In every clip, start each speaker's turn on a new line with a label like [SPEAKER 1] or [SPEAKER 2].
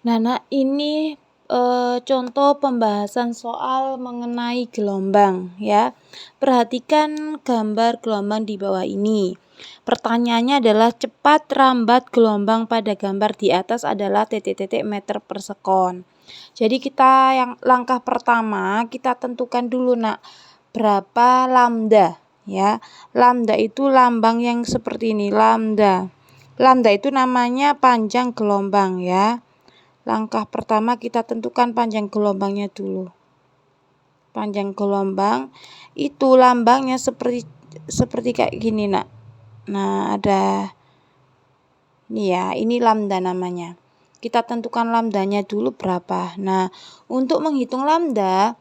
[SPEAKER 1] Nah, ini contoh pembahasan soal mengenai gelombang ya. Perhatikan gambar gelombang di bawah ini. Pertanyaannya adalah cepat rambat gelombang pada gambar di atas adalah titik-titik meter per sekon. Jadi kita yang langkah pertama kita tentukan dulu berapa lambda ya. Lambda itu lambang yang seperti ini, lambda. Lambda itu namanya panjang gelombang ya. Langkah pertama kita tentukan panjang gelombangnya dulu. Panjang gelombang itu lambangnya seperti kayak gini Nah, ada ini ya, ini lambda namanya. Kita tentukan lambdanya dulu berapa. Nah, untuk menghitung lambda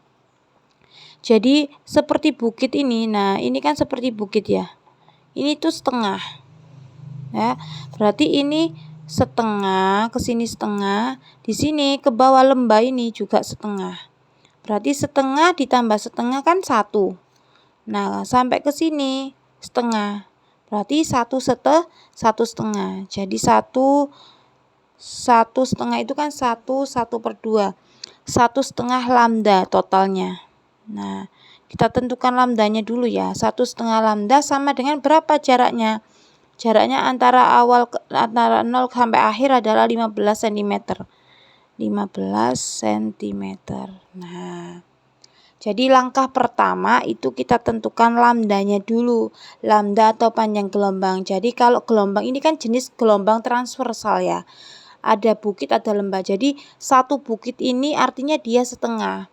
[SPEAKER 1] jadi seperti bukit ini. Nah, ini kan seperti bukit ya. Ini tuh setengah. Ya. Berarti ini setengah, ke sini setengah, di sini ke bawah lembah ini juga setengah. Berarti setengah ditambah setengah kan 1. Nah, sampai ke sini setengah. Berarti 1/1. Jadi 1/1 itu kan 1/2. 1/2 lambda totalnya. Nah, kita tentukan lambdanya dulu ya. 1/2 lambda sama dengan berapa jaraknya? Jaraknya antara 0 sampai akhir adalah 15 cm. 15 cm. Nah, jadi langkah pertama itu kita tentukan lambdanya dulu. Lambda atau panjang gelombang. Jadi kalau gelombang ini kan jenis gelombang transversal ya. Ada bukit, ada lembah. Jadi satu bukit ini artinya dia setengah.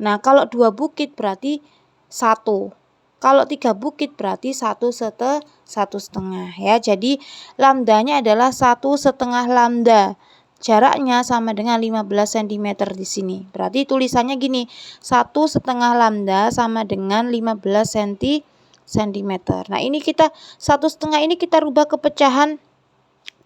[SPEAKER 1] Nah, kalau 2 bukit berarti 1. Kalau 3 bukit berarti 1/1 ya. Jadi lambdanya adalah 1/2 lambda. Jaraknya sama dengan 15 cm di sini. Berarti tulisannya gini, 1/2 lambda sama dengan 15 cm. Nah, ini kita 1/2 ini kita rubah ke pecahan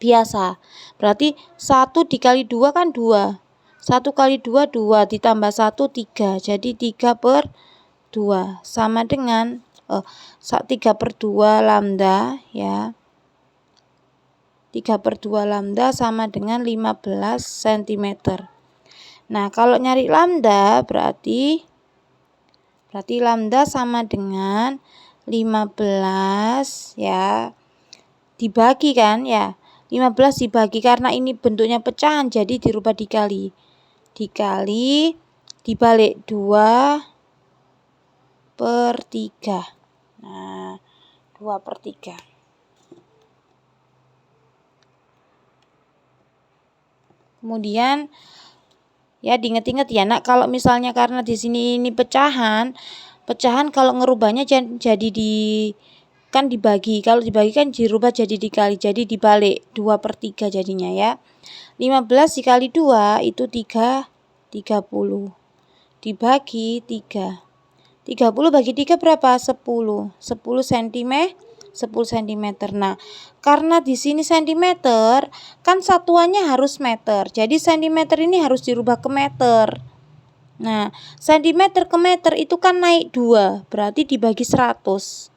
[SPEAKER 1] biasa. Berarti 1 dikali 2 kan 2. 1 kali 2 2 ditambah 1 3. Jadi 3/2 sama dengan 3/2 lambda ya. 3/2 lambda sama dengan 15 cm. Nah, kalau nyari lambda berarti lambda sama dengan 15 ya. Dibagi kan ya. 15 dibagi karena ini bentuknya pecahan jadi dirubah dikali. Dibalik 2/3. Nah, 2/3. Kemudian ya diingat-ingat ya kalau misalnya karena di sini ini pecahan kalau ngerubahnya jadi dibagi. Kalau dibagi kan dirubah jadi dikali. Jadi dibalik 2/3 jadinya ya. 15 dikali 2 itu 30. Dibagi 3. 30 bagi 3 berapa? 10. 10 cm. Nah, karena di sini cm kan satuannya harus meter. Jadi cm ini harus dirubah ke meter. Nah, cm ke meter itu kan naik 2, berarti dibagi 100.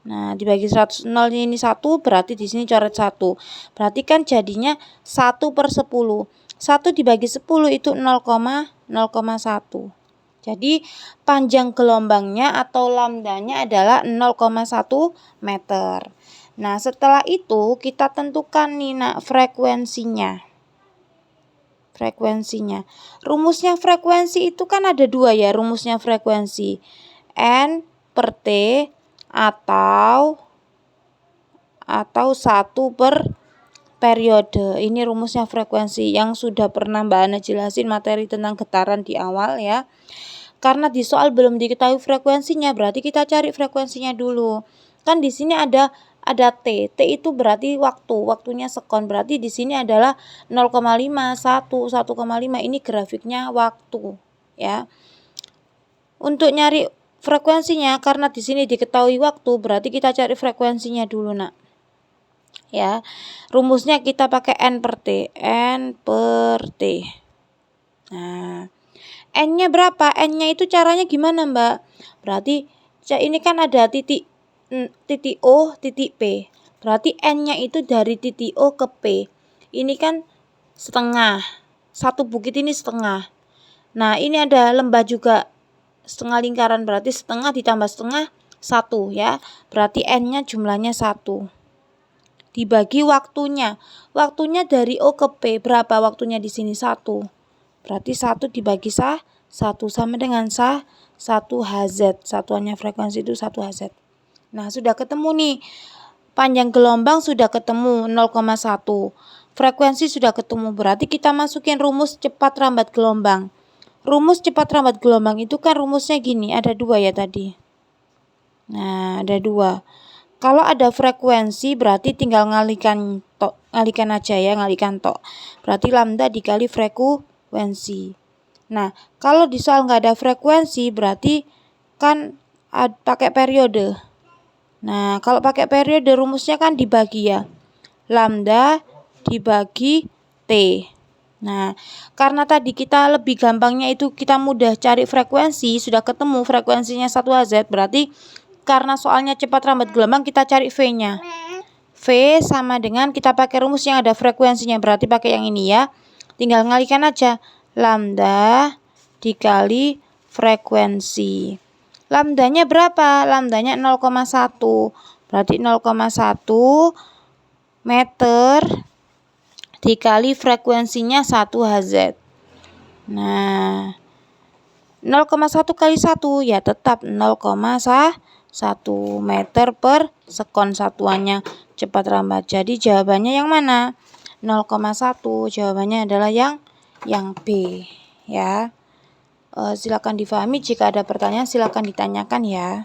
[SPEAKER 1] Nah, dibagi 100, 0 ini 1, berarti di sini coret 1. Berarti kan jadinya 1/10. 1 dibagi 10 itu 0,1. Jadi panjang gelombangnya atau lambdanya adalah 0,1 meter. Nah, setelah itu kita tentukan nih frekuensinya. Rumusnya frekuensi itu kan ada 2 ya, rumusnya frekuensi. N/T atau 1 per periode. Ini rumusnya frekuensi yang sudah pernah Mbak Ana jelasin materi tentang getaran di awal ya. Karena di soal belum diketahui frekuensinya, berarti kita cari frekuensinya dulu. Kan di sini ada T. T itu berarti waktunya sekon. Berarti di sini adalah 0,5, 1, 1,5. Ini grafiknya waktu ya. Untuk nyari frekuensinya karena di sini diketahui waktu, berarti kita cari frekuensinya dulu, Ya. Rumusnya kita pakai N/T. Nah, N-nya berapa? N-nya itu caranya gimana, Mbak? Berarti ini kan ada titik O, titik P. Berarti N-nya itu dari titik O ke P. Ini kan setengah. satu bukit ini setengah. Nah, ini ada lembah juga setengah lingkaran, berarti setengah ditambah setengah 1 ya. Berarti N-nya jumlahnya 1. Dibagi waktunya. Waktunya dari O ke P, berapa waktunya di sini? 1. Berarti 1 dibagi 1 sama dengan 1 Hz. Satuannya frekuensi itu 1 Hz. Nah, sudah ketemu nih. Panjang gelombang sudah ketemu 0,1. Frekuensi sudah ketemu. Berarti kita masukin rumus cepat rambat gelombang. Rumus cepat rambat gelombang itu kan rumusnya gini. Ada 2 ya tadi. Nah, ada 2. Kalau ada frekuensi berarti tinggal ngalikan aja ya, ngalikan tok. Berarti lambda dikali frekuensi. Nah, kalau di soal nggak ada frekuensi berarti kan pakai periode. Nah, kalau pakai periode rumusnya kan dibagi ya. Lambda dibagi T. Nah, karena tadi kita lebih gampangnya itu kita mudah cari frekuensi, sudah ketemu frekuensinya 1 Hz, berarti karena soalnya cepat rambat gelombang kita cari V-nya. V sama dengan kita pakai rumus yang ada frekuensinya, berarti pakai yang ini ya. Tinggal ngalikan aja. Lambda dikali frekuensi. Lambdanya berapa? Lambdanya 0,1. Berarti 0,1 meter dikali frekuensinya 1 Hz. Nah, 0,1 kali 1 ya tetap 0,1 meter per sekon satuannya cepat rambat. Jadi jawabannya yang mana? 0,1. Jawabannya adalah yang B ya. Silakan difahami, jika ada pertanyaan silakan ditanyakan ya.